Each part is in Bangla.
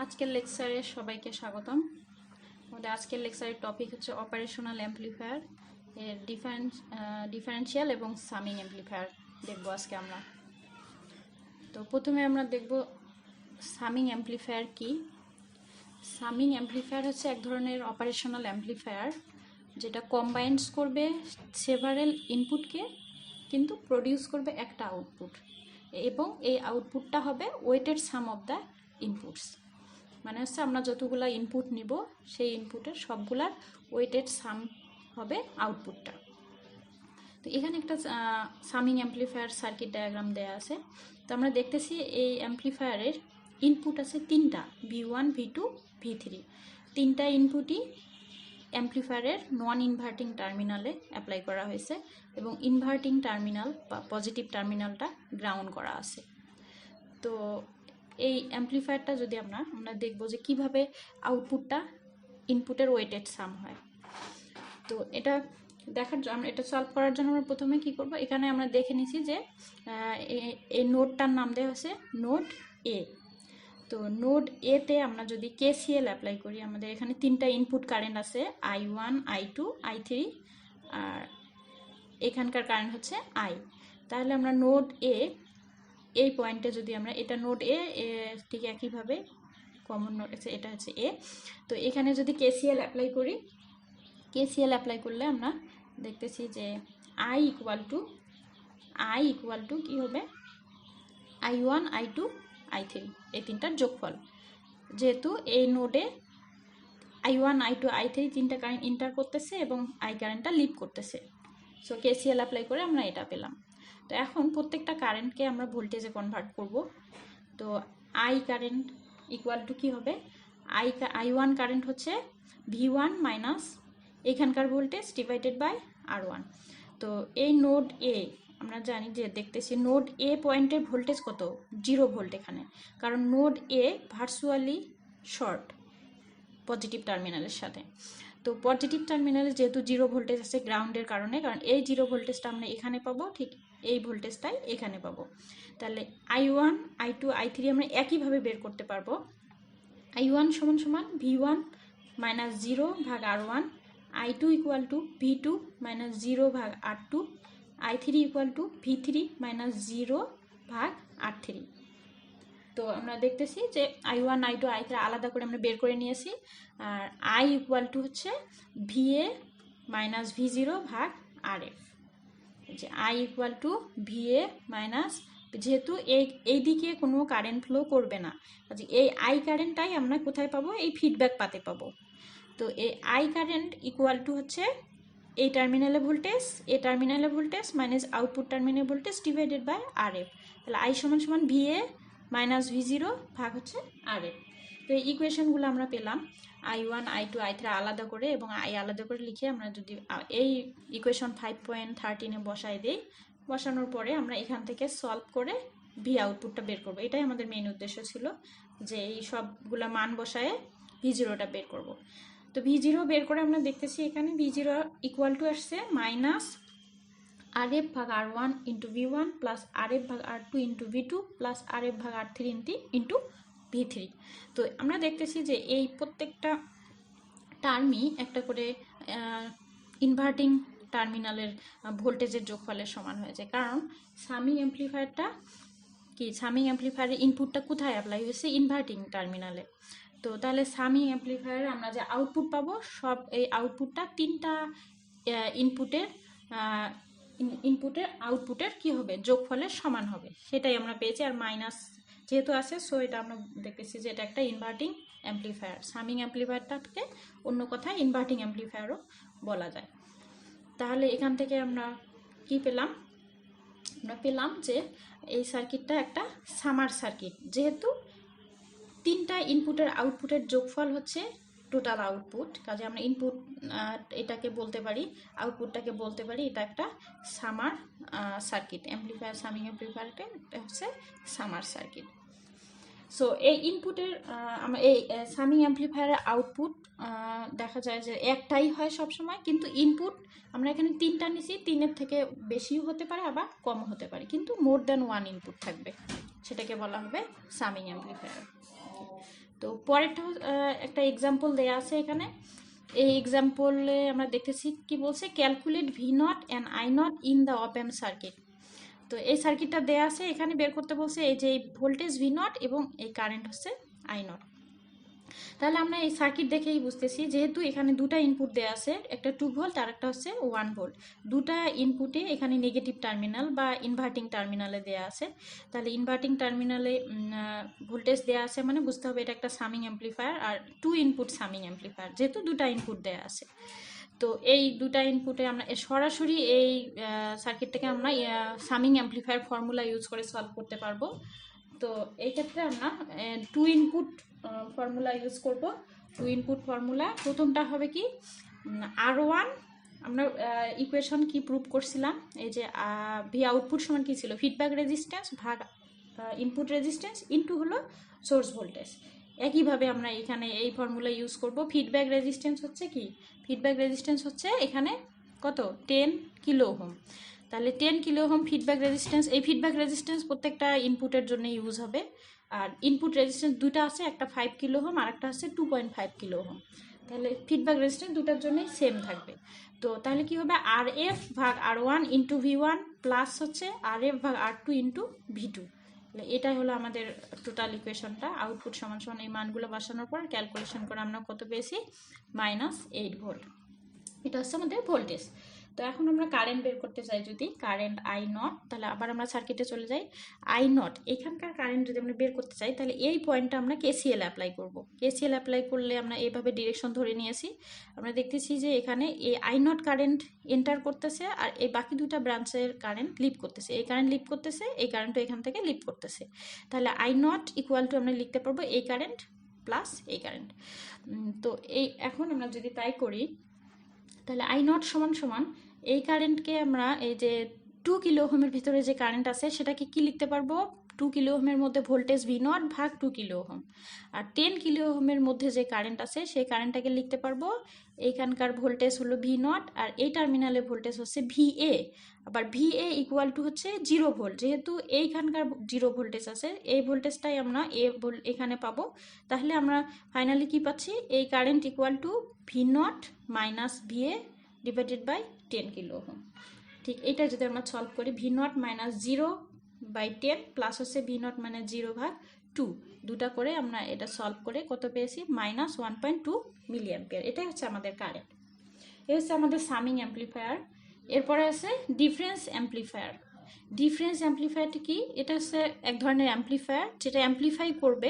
আজকের লেকচারে সবাইকে স্বাগতম। আমাদের আজকের লেকচারের টপিক হচ্ছে অপারেশনাল অ্যাম্পলিফায়ার এর ডিফারেন্সিয়াল এবং সামিং অ্যাম্পলিফায়ার দেখব আজকে আমরা। তো প্রথমে আমরা দেখব সামিং অ্যাম্পলিফায়ার কি। সামিং অ্যাম্পলিফায়ার হচ্ছে এক ধরনের অপারেশনাল অ্যাম্পলিফায়ার যেটা কম্বাইন্স করবে সেভারেল ইনপুটকে কিন্তু প্রডিউস করবে একটা আউটপুট, এবং এই আউটপুটটা হবে weighted sum of the inputs. মানে হচ্ছে আমরা যতগুলা ইনপুট নিব সেই ইনপুটের সবগুলার ওয়েটেড সাম হবে আউটপুটটা। তো এখানে একটা সামিং অ্যাম্পলিফায়ার সার্কিট ডায়াগ্রাম দেয়া আছে। তো আমরা দেখতেছি এই অ্যাম্পলিফায়ারের ইনপুট আছে তিনটা, V1 V2 V3। তিনটা ইনপুটই অ্যাম্পলিফায়ারের নন ইনভার্টিং টার্মিনালে অ্যাপ্লাই করা হয়েছে এবং ইনভার্টিং টার্মিনাল বা পজিটিভ টার্মিনালটা গ্রাউন্ড করা আছে। তো এই অ্যাম্পলিফায়ারটা যদি আমরা দেখব যে কিভাবে আউটপুটটা ইনপুটের ওয়েটেড সাম হয়। তো এটা দেখার জন্য এটা সলভ করার জন্য আমরা প্রথমে কি করব, এখানে আমরা দেখে নিছি যে এই নোডটার নাম দেওয়া হয়েছে নোড এ। তো নোড এতে আমরা যদি KCL অ্যাপ্লাই করি, আমাদের এখানে তিনটা ইনপুট কারেন্ট আছে, I1 I2 I3, আর এখানকার কারেন্ট হচ্ছে I। তাহলে আমরা নোড এ এই পয়েন্টে যদি আমরা এটা নোড এ ঠিক একইভাবে কমন নোড আছে, এটা হচ্ছে এ। তো এখানে যদি KCL অ্যাপ্লাই করি, KCL অ্যাপ্লাই করলে আমরা দেখতেছি যে I ইকুয়াল টু কি হবে, I1 I2 I3 এই তিনটার যোগফল। যেহেতু এই নোডে I1 I2 I3 তিনটা কারেন্ট ইন্টার করতেছে এবং I কারেন্টটা লিভ করতেছে, সো KCL অ্যাপ্লাই করে আমরা এটা পেলাম। তো এখন প্রত্যেকটা কারেন্টকে আমরা ভোল্টেজে কনভার্ট করব। তো I কারেন্ট ইকুয়াল টু কী হবে, I1 কারেন্ট হচ্ছে V1 মাইনাস এখানকার ভোল্টেজ ডিভাইডেড বাই R1। তো এই নোড এ আমরা জানি যে দেখতেছি নোড এ পয়েন্টের ভোল্টেজ কত, 0 ভোল্ট এখানে, কারণ নোড এ ভার্চুয়ালি শর্ট পজিটিভ টার্মিনালের সাথে। তো পজিটিভ টার্মিনালে যেহেতু 0 ভোল্টেজ আছে গ্রাউন্ডের কারণে, কারণ এই 0 ভোল্টেজটা আমরা এখানে পাবো, ঠিক এই ভোল্টেজটাই এখানে পাবো। তাহলে I1 I2 I3 আমরা একইভাবে বের করতে পারবো। I1 সমান সমান V1 মাইনাস 0 ভাগ R1, I2 equal to V2 minus 0 ভাগ R2, I3 equal to V3 minus 0 ভাগ R3। তো আমরা দেখতেছি যে I1 I2 I3 আলাদা করে আমরা বের করে নিয়েছি, আর I ইকুয়াল টু হচ্ছে VA মাইনাস V0 ভাগ RF। যে I equal to VA minus, যেহেতু এই দিকে কোনো কারেন্ট ফ্লো করবে না, এই I কারেন্টটাই আমরা কোথায় পাবো, এই ফিডব্যাক পাতে পাবো। তো এই I কারেন্ট ইকুয়াল টু হচ্ছে এই টার্মিনালে voltage minus output terminal voltage divided by RF। তাহলে I সমান সমান VA মাইনাস V0 ভাগ হচ্ছে RF। তো এই ইকুয়েশনগুলো আমরা পেলাম I1 I2 I3 আলাদা করে এবং I আলাদা করে লিখে আমরা যদি এই ইকুয়েশন 5.13-এ বসাই দিই, বসানোর পরে আমরা এখান থেকে সলভ করে V আউটপুটটা বের করব। এটাই আমাদের মেইন উদ্দেশ্য ছিল, যে এই সবগুলা মান বসায়ে V0টা বের করব। তো V0 বের করে আমরা দেখতেছি এখানে V0 ইকুয়াল টু আসছে মাইনাস RF ভাগ R1 into V1 plus RF ভাগ R2 into V2 plus RF ভাগ R3 ইন্টু V3। তো আমরা দেখতেছি যে এই প্রত্যেকটা টার্মই একটা করে ইনভার্টিং টার্মিনালের ভোল্টেজের যোগফলের সমান হয়েছে, কারণ সামিং অ্যাম্পলিফায়ারটা কি, সামিং অ্যাম্পলিফায়ারের ইনপুটটা কোথায় অ্যাপ্লাই হয়েছে, ইনভার্টিং টার্মিনালে। তো তাহলে সামিং অ্যাম্পলিফায়ারে আমরা যে আউটপুট পাবো, সব এই আউটপুটটা তিনটা ইনপুটের আউটপুটের কি হবে, যোগফলের সমান হবে, সেটাই আমরা পেয়েছি। আর মাইনাস যেহেতু আছে, সো এটা আমরা দেখতেছি যে এটা একটা ইনভার্টিং অ্যাম্পলিফায়ার। সামিং অ্যাম্পলিফায়ারটাকে অন্য কথায় ইনভার্টিং অ্যাম্পলিফায়ারও বলা যায়। তাহলে এখান থেকে আমরা কি পেলাম, আমরা পেলাম যে এই সার্কিটটা একটা সামার সার্কিট, যেহেতু তিনটা ইনপুটের আউটপুটের যোগফল হচ্ছে টোটাল আউটপুট, কাজে আমরা ইনপুট এটাকে বলতে পারি, আউটপুটটাকে বলতে পারি এটা একটা সামার সার্কিট। অ্যাম্পলিফায়ার সামিং অ্যাম্পলিফায়ারটা হচ্ছে সামার সার্কিট। সো এই ইনপুটের আমরা এই সামিং অ্যাম্পলিফায়ারের আউটপুট দেখা যায় যে একটাই হয় সবসময়, কিন্তু ইনপুট আমরা এখানে তিনটা নিছি, তিনের থেকে বেশিও হতে পারে আবার কমও হতে পারে, কিন্তু মোর দ্যান ওয়ান ইনপুট থাকবে, সেটাকে বলা হবে সামিং অ্যাম্পলিফায়ার। তো পরেরটা একটা এক্সাম্পল দেয়া আছে এখানে। এই এক্সাম্পলে আমরা দেখতেছি কি বলছে, calculate V naught and I naught in the op amp circuit. তো এই সার্কিটটা দেয়া আছে, এখানে বের করতে বলছে এই যে ভোল্টেজ ভি নট এবং এই কারেন্ট হচ্ছে আই নট। তাহলে আমরা এই সার্কিট দেখেই বুঝতেছি, যেহেতু এখানে দুটা ইনপুট দেওয়া আছে, একটা 2 ভোল্ট আর একটা হচ্ছে 1 ভোল্ট, দুটা ইনপুটে এখানে নেগেটিভ টার্মিনাল বা ইনভার্টিং টার্মিনালে দেওয়া আছে। তাহলে ইনভার্টিং টার্মিনালে ভোল্টেজ দেওয়া আছে মানে বুঝতে হবে এটা একটা সামিং অ্যাম্পলিফায়ার, আর 2 ইনপুট সামিং অ্যাম্পলিফায়ার, যেহেতু দুটা ইনপুট দেওয়া আছে। তো এই দুটা ইনপুটে আমরা সরাসরি এই সার্কিট থেকে আমরা সামিং অ্যাম্পলিফায়ার ফর্মুলা ইউজ করে সলভ করতে পারবো। তো এই ক্ষেত্রে আমরা 2 ইনপুট ফর্মুলা ইউজ করব। 2 ইনপুট ফর্মুলা প্রথমটা হবে কি, R1, আমরা ইকুয়েশন কি প্রুভ করছিলাম, এই যে ভি আউটপুট সমান কি ছিল, ফিডব্যাক রেজিস্ট্যান্স ভাগ ইনপুট রেজিস্ট্যান্স ইনটু হলো সোর্স ভোল্টেজ। একইভাবে আমরা এখানে এই ফর্মুলা ইউজ করব। ফিডব্যাক রেজিস্ট্যান্স হচ্ছে কি, ফিডব্যাক রেজিস্ট্যান্স হচ্ছে এখানে কত, 10 কিলো ওহম। তাহলে 10 কিলো ওহম ফিডব্যাক রেজিস্ট্যান্স, এই ফিডব্যাক রেজিস্ট্যান্স প্রত্যেকটা ইনপুটের জন্য ইউজ হবে। আর ইনপুট রেজিস্ট্যান্স দুটো আছে, একটা 5 কিলো ওহম আর একটা আছে 2.5 কিলো ওহম। তাহলে ফিডব্যাক রেজিস্ট্যান্স দুটার জন্যই সেম থাকবে। তো তাহলে কি হবে, আর এফ ভাগ R1 ইন্টু V1 প্লাস হচ্ছে আর এফ ভাগ R2 ইন্টু V2। তাহলে এটাই হলো আমাদের টোটাল ইকুয়েশনটা। আউটপুট সমান সমান এই মানগুলো বসানোর পর ক্যালকুলেশন করে আমরা কত পেয়েছি, -8 ভোল্ট। এটা হচ্ছে আমাদের ভোল্টেজ। তো এখন আমরা কারেন্ট বের করতে চাই, যদি কারেন্ট আই নট, তাহলে আবার আমরা সার্কিটে চলে যাই। আই নট, এখানকার কারেন্ট যদি আমরা বের করতে চাই, তাহলে এই পয়েন্টটা আমরা কেসিএল অ্যাপ্লাই করব। কেসিএল অ্যাপ্লাই করলে আমরা এইভাবে ডিরেকশন ধরে নিয়েছি, আমরা দেখতেছি যে এখানে এই আই নট কারেন্ট এন্টার করতেছে আর এই বাকি দুটা ব্রাঞ্চের কারেন্ট লিভ করতেছে। এই কারেন্ট লিভ করতেছে, এই কারেন্টও এখান থেকে লিভ করতেছে। তাহলে আই নট ইকুয়াল টু আমরা লিখতে পারবো এই কারেন্ট প্লাস এই কারেন্ট। তো এই এখন আমরা যদি তাই করি, তাহলে আই নট সমান সমান এই কারেন্টকে আমরা এই যে 2 কিলো ওহমের ভিতরে যে কারেন্ট আছে সেটাকে কি লিখতে পারবো, 2 কিলো ওহমের মধ্যে ভোল্টেজ ভি নট ভাগ 2 কিলো ওহম। আর 10 কিলো ওহমের মধ্যে যে কারেন্ট আছে সেই কারেন্টটাকে লিখতে পারবো, এইখানকার ভোল্টেজ হলো ভি নট আর এই টার্মিনালে ভোল্টেজ হচ্ছে ভিএ। আবার ভিএ ইকুয়াল টু হচ্ছে 0 ভোল্ট, যেহেতু এইখানকার 0 ভোল্টেজ আছে, এই ভোল্টেজটাই আমরা এখানে পাবো। তাহলে আমরা ফাইনালি কি পাচ্ছি, এই current equal to V not minus VA divided by 10 kilo ohm. ঠিক এইটা যদি আমরা সলভ করি, ভি নট মাইনাস 0/10 প্লাস হচ্ছে ভি নট মাইনাস 0 ভাগ 2, দুটা করে আমরা এটা সলভ করে কত পেয়েছি, -1.2 মিলি অ্যাম্পিয়ার। এটাই হচ্ছে আমাদের কারেন্ট। এই হচ্ছে আমাদের সামিং অ্যাম্পলিফায়ার। এরপরে আছে ডিফারেন্স অ্যাম্পলিফায়ার। ডিফারেন্স অ্যাম্পলিফায়ারটি কি, এটা হচ্ছে এক ধরনের অ্যাম্পলিফায়ার যেটা অ্যাম্পলিফাই করবে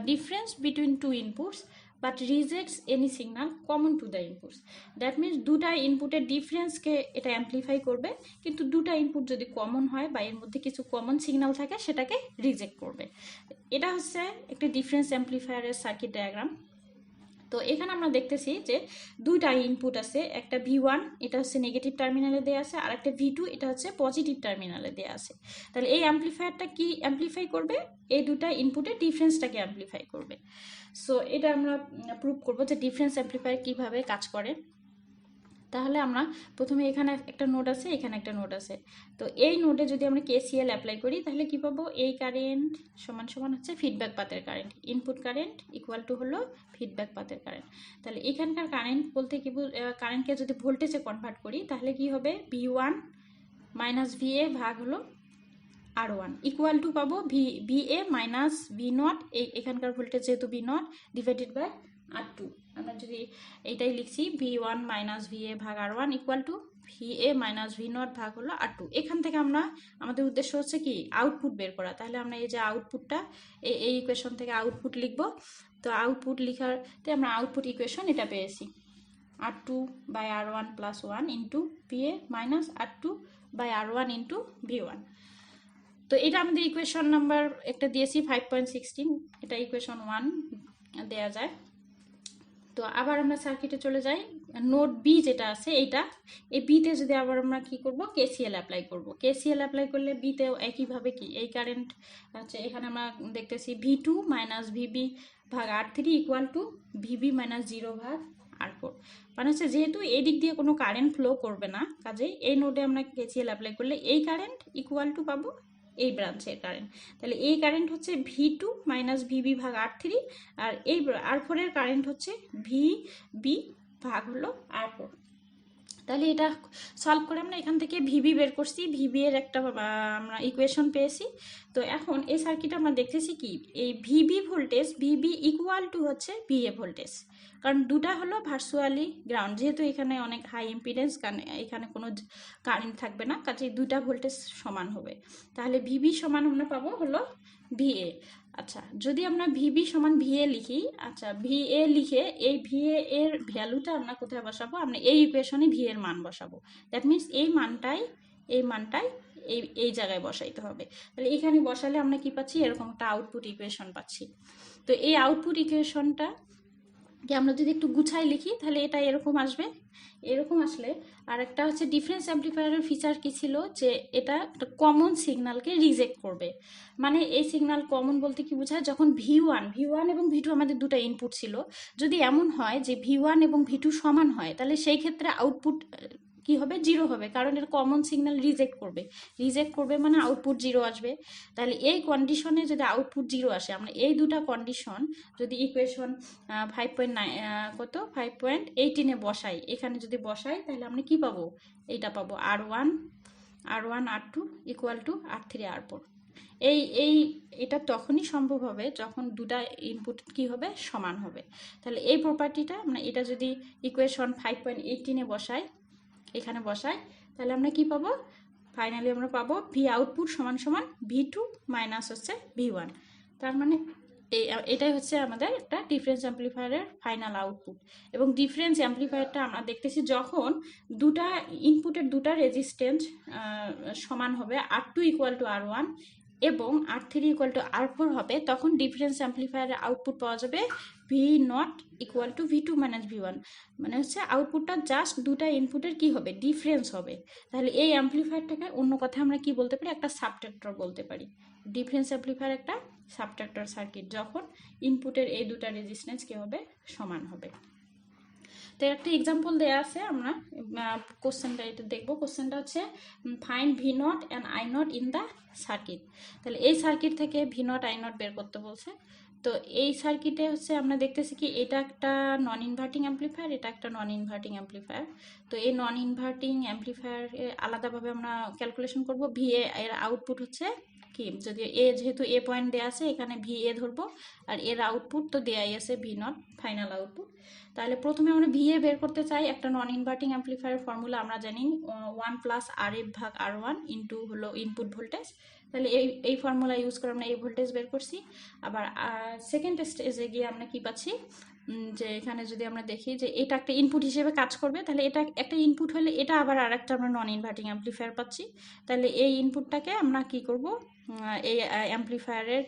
difference between two inputs but rejects any signal common to the inputs. That means দুটা ইনপুটের ডিফারেন্সকে এটা অ্যাম্পলিফাই করবে, কিন্তু দুটা ইনপুট যদি কমন হয় বা এর মধ্যে কিছু কমন সিগনাল থাকে সেটাকে রিজেক্ট করবে। এটা হচ্ছে একটা ডিফারেন্স অ্যাম্পলিফায়ারের সার্কিট ডায়াগ্রাম। তো এখানে আমরা দেখতেছি যে দুইটা ইনপুট আছে, একটা V1 এটা হচ্ছে নেগেটিভ টার্মিনালে দেওয়া আছে, আর একটা V2 এটা হচ্ছে পজিটিভ টার্মিনালে দেওয়া আছে। তাহলে এই অ্যাম্পলিফায়ারটা কি অ্যাম্পলিফাই করবে, এই দুটা ইনপুটের ডিফারেন্সটাকে অ্যাম্পলিফাই করবে। সো এটা আমরা প্রুভ করবো যে ডিফারেন্স অ্যাম্পলিফায়ার কিভাবে কাজ করে। তাহলে আমরা প্রথমে এখানে একটা নোড আছে, এখানে একটা নোড আছে। তো এই নোডে যদি আমরা কেসিএল অ্যাপ্লাই করি তাহলে কি পাবো, এই কারেন্ট সমান সমান হচ্ছে ফিডব্যাক পাথের current, input current equal two হলো ফিডব্যাক পাথের কারেন্ট। তাহলে এখানকার কারেন্ট বলতে কি, কারেন্টকে যদি ভোল্টেজে কনভার্ট করি তাহলে কি হবে, V1 মাইনাস VA ভাগ হলো R1 ইকুয়াল টু পাবো VA মাইনাস V0, এখানকার ভোল্টেজ যেহেতু V0 ডিভাইডেড বাই R2। আমরা যদি এইটাই লিখছি, V1 মাইনাস VA ভাগ R1 equal to VA minus V0 ভাগ হলো R2। এখান থেকে আমরা, আমাদের উদ্দেশ্য হচ্ছে কি আউটপুট বের করা। তাহলে আমরা এই যে আউটপুটটা এই ইকুয়েশন থেকে আউটপুট লিখবো। তো আউটপুট লিখাতে আমরা আউটপুট ইকুয়েশন এটা পেয়েছি, R2 by R1 plus 1 into VA minus R2 by R1 into V1। তো এটা আমাদের ইকুয়েশন নাম্বার একটা দিয়েছি 5.16, এটা ইকুয়েশন 1 দেয়া যায়। তো আবার আমরা সার্কিটে চলে যাই, নোড বি যেটা আছে এইটা, এই বিতে যদি আবার আমরা কি করব, কেসিএল অ্যাপ্লাই করব। কেসিএল অ্যাপ্লাই করলে বিতেও একইভাবে কি এই কারেন্ট হচ্ছে, এখানে আমরা দেখতেছি V2 মাইনাস VB ভাগ R3 equal to VB minus 0 ভাগ R4। মানে হচ্ছে যেহেতু এই দিক দিয়ে কোনো কারেন্ট ফ্লো করবে না, কাজেই এই নোডে আমরা কেসিএল অ্যাপ্লাই করলে এই কারেন্ট ইকুয়াল টু পাবো এই ব্রাঞ্চের কারেন্ট। তাহলে এই কারেন্ট হচ্ছে V2 মাইনাস ভিবি ভাগ R3, আর এই R4 এর কারেন্ট হচ্ছে ভিবি ভাগ হলো R4। তাহলে এটা সলভ করে আমরা এখান থেকে ভিবি বের করছি, ভিবি এর একটা আমরা ইকুয়েশন পেয়েছি। তো এখন এই সার্কিট আমরা দেখতেছি কি, এই VB voltage, VB equal to হচ্ছে ভিএ ভোল্টেজ, কারণ দুটা হলো ভার্চুয়ালি গ্রাউন্ড, যেহেতু এখানে অনেক হাই ইম্পিডেন্স, কারণ এখানে কোনো কারেন্ট থাকবে না, কাজে দুটা ভোল্টেজ সমান হবে। তাহলে ভিবি সমান আমরা পাবো হলো ভিএ। আচ্ছা, যদি আমরা ভিবি সমান ভিএ লিখি, আচ্ছা ভিএ লিখে এই ভিএ এর ভ্যালুটা আমরা কোথায় বসাবো, আমরা এই ইকুয়েশনে ভি এর মান বসাবো। দ্যাট মিনস এই মানটাই এই জায়গায় বসাইতে হবে। তাহলে এখানে বসালে আমরা কি পাচ্ছি, এরকম একটা আউটপুট ইকুয়েশন পাচ্ছি। তো এই আউটপুট ইকুয়েশনটা কি আমরা যদি একটু গুছাই লিখি, তাহলে এটা এরকম আসবে। এরকম আসলে আর একটা হচ্ছে ডিফারেন্স অ্যাম্পলিফায়ারের ফিচার কি ছিল, যে এটা একটা কমন সিগন্যালকে রিজেক্ট করবে। মানে এই সিগন্যাল কমন বলতে কি বোঝায়, যখন V1 এবং V2 আমাদের দুটো ইনপুট ছিল, যদি এমন হয় যে V1 এবং V2 সমান হয়, তাহলে সেই ক্ষেত্রে আউটপুট কি হবে, জিরো হবে, কারণ এর কমন সিগন্যাল রিজেক্ট করবে মানে আউটপুট জিরো আসবে। তাহলে এই কন্ডিশনে যদি আউটপুট জিরো আসে, আমরা এই দুটা কন্ডিশন যদি ইকুয়েশন 5.18 বসাই, এখানে যদি বসাই, তাহলে আমরা কি পাবো, এইটা পাবো R1 R2 equal to R3 R4। এটা তখনই সম্ভব হবে যখন দুটা ইনপুট কি হবে, সমান হবে। তাহলে এই প্রপার্টিটা আমরা এটা যদি ইকুয়েশন 5.18 বসাই, এখানে বসাই, তাহলে আমরা কি পাবো, ফাইনালি আমরা পাবো ভি আউটপুট সমান সমান V2 মাইনাস হচ্ছে V1। তার মানে এটাই হচ্ছে আমাদের একটা ডিফারেন্স অ্যাম্পলিফায়ারের ফাইনাল আউটপুট। এবং ডিফারেন্স অ্যাম্পলিফায়ারটা আমরা দেখতেছি যখন দুটা ইনপুটের দুটা রেজিস্ট্যান্স সমান হবে, R2 ইকুয়াল টু R1 এবং R3 ইকুয়াল টু R4 হবে, তখন ডিফারেন্স অ্যাম্পলিফায়ারের আউটপুট পাওয়া যাবে V0 equal to V2 minus V1। মানে হচ্ছে আউটপুটটা জাস্ট দুটা ইনপুটের কি হবে, ডিফারেন্স হবে। তাহলে এই অ্যাম্পলিফায়ারটাকে অন্য কথা আমরা কি বলতে পারি, একটা সাবট্রাক্টর বলতে পারি। ডিফারেন্স অ্যাম্পলিফায়ার একটা সাবট্রাক্টর সার্কিট, যখন ইনপুটের এই দুটা রেজিস্ট্যান্স কি হবে, সমান হবে। তো একটা এক্সাম্পল দেয়া আছে, আমরা কোশ্চেনটা এটা দেখবো। কোশ্চেনটা হচ্ছে find V0 and I0 in the circuit. তাহলে এই সার্কিট থেকে V0 I0 বের করতে বলছে। তো এই সার্কিটে হচ্ছে আমরা দেখতেছি কি, এটা একটা নন ইনভার্টিং অ্যাম্পলিফায়ার, এটা একটা নন ইনভার্টিং অ্যাম্পলিফায়ার। তো এই নন ইনভার্টিং অ্যাম্পলিফায়ার আলাদাভাবে আমরা ক্যালকুলেশন করব। VA এর আউটপুট হচ্ছে কি, যদি যেহেতু এ পয়েন্ট দেওয়া আছে, এখানে VA ধরবো, আর এর আউটপুট তো দেয়াই আছে V0 ফাইনাল আউটপুট। তাহলে প্রথমে আমরা VA বের করতে চাই। একটা নন ইনভার্টিং অ্যাম্পলিফায়ার ফর্মুলা আমরা জানি 1 প্লাস RF ভাগ R1 ইন্টু হলো ইনপুট ভোল্টেজ। তাহলে এই ফর্মুলা ইউজ করে আমরা এই ভোল্টেজ বের করছি। আবার সেকেন্ড স্টেজে গিয়ে আমরা কি পাচ্ছি, যে এখানে যদি আমরা দেখি যে এটা একটা ইনপুট হিসেবে কাজ করবে, তাহলে এটা একটা ইনপুট হলে এটা আবার আরেকটা আমরা নন ইনভার্টিং অ্যাম্পলিফায়ার পাচ্ছি। তাহলে এই ইনপুটটাকে আমরা কি করব, এই অ্যাম্পলিফায়ারের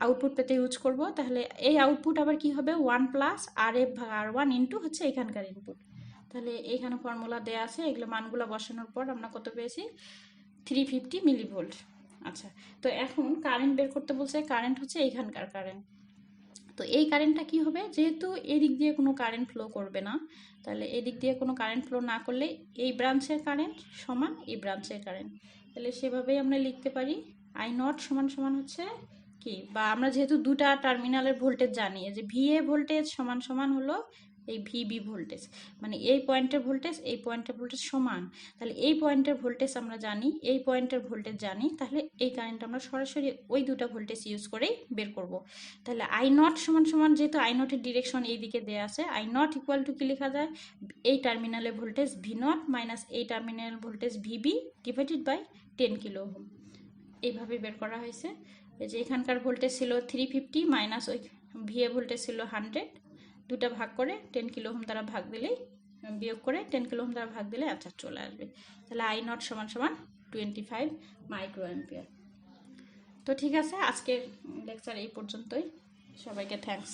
আউটপুট পেতে ইউজ করব। তাহলে এই আউটপুট আবার কি হবে, 1 প্লাস RF ভাগ R1 ইন্টু হচ্ছে এখানকার ইনপুট। তাহলে এইখানে ফর্মুলা দেওয়া আছে, এগুলো মানগুলো বসানোর পর আমরা কত পেয়েছি, 350 মিলিভোল্ট। আচ্ছা, তো এখন কারেন্ট বের করতে বলছে। কারেন্ট হচ্ছে এইখানকার কারেন্ট। তো এই কারেন্টটা কি হবে, যেহেতু এদিক দিয়ে কোনো কারেন্ট ফ্লো করবে না, তাহলে এদিক দিয়ে কোনো কারেন্ট ফ্লো না করলে এই ব্রাঞ্চের কারেন্ট সমান এই ব্রাঞ্চের কারেন্ট। তাহলে সেভাবেই আমরা লিখতে পারি I0 সমান সমান হচ্ছে কি, বা আমরা যেহেতু দুটা টার্মিনালের ভোল্টেজ জানি, যে VA ভোল্টেজ সমান সমান হলো এই VB ভোল্টেজ, মানে এই পয়েন্টের ভোল্টেজ এই পয়েন্টের ভোল্টেজ সমান। তাহলে এই পয়েন্টের ভোল্টেজ আমরা জানি, এই পয়েন্টের ভোল্টেজ জানি, তাহলে এই কারেন্ট আমরা সরাসরি ওই দুটা ভোল্টেজ ইউজ করেই বের করব। তাহলে I0 সমান সমান, যেহেতু I0 এর ডিরেকশন এই দিকে দেওয়া আছে, I0 ইকুয়াল টু কি লেখা যায়, এই টার্মিনালের ভোল্টেজ V0 মাইনাস এই terminal voltage VB divided by 10 kilo ohm. এইভাবে বের করা হয়েছে। এই যে এখানকার ভোল্টেজ ছিল 350 মাইনাস ওই VA ভোল্টেজ ছিল 100, দুটা ভাগ করে 10 কিলো ওহম দ্বারা ভাগ দিলেই, বিয়োগ করে 10 কিলো ওহম দ্বারা ভাগ দিলে আচ্ছা চলে আসবে। তাহলে I0 সমান সমান 25 মাইক্রো অ্যাম্পিয়ার। তো ঠিক আছে, আজকের লেকচার এই পর্যন্তই। সবাইকে থ্যাঙ্কস।